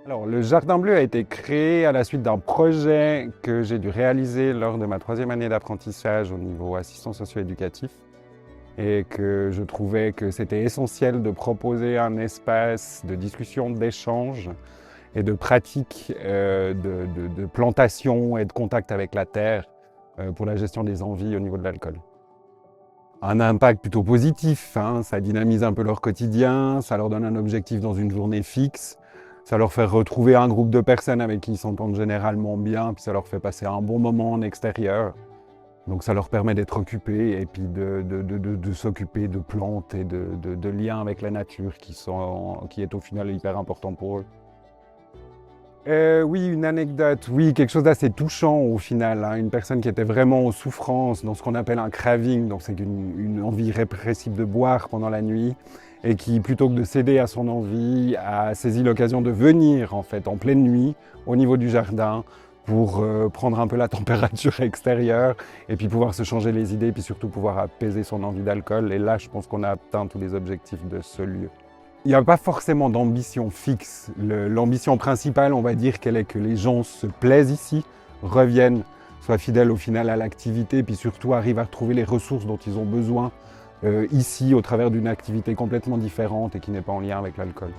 Alors, le Jardin Bleu a été créé à la suite d'un projet que j'ai dû réaliser lors de ma troisième année d'apprentissage au niveau assistant socio-éducatif et que je trouvais que c'était essentiel de proposer un espace de discussion, d'échange et de pratique de plantation et de contact avec la terre pour la gestion des envies au niveau de l'alcool. Un impact plutôt positif, hein, ça dynamise un peu leur quotidien, ça leur donne un objectif dans une journée fixe, ça leur fait retrouver un groupe de personnes avec qui ils s'entendent généralement bien, puis ça leur fait passer un bon moment en extérieur. Donc ça leur permet d'être occupés et puis de s'occuper de plantes et de liens avec la nature qui est au final hyper important pour eux. Oui, une anecdote, oui, quelque chose d'assez touchant au final, hein. Une personne qui était vraiment en souffrance dans ce qu'on appelle un craving, donc c'est une envie répressive de boire pendant la nuit, et qui, plutôt que de céder à son envie, a saisi l'occasion de venir en fait en pleine nuit au niveau du jardin pour prendre un peu la température extérieure et puis pouvoir se changer les idées, puis surtout pouvoir apaiser son envie d'alcool. Et là, je pense qu'on a atteint tous les objectifs de ce lieu. Il n'y a pas forcément d'ambition fixe. L'ambition principale, on va dire qu'elle est que les gens se plaisent ici, reviennent, soient fidèles au final à l'activité, puis surtout arrivent à retrouver les ressources dont ils ont besoin ici au travers d'une activité complètement différente et qui n'est pas en lien avec l'alcool.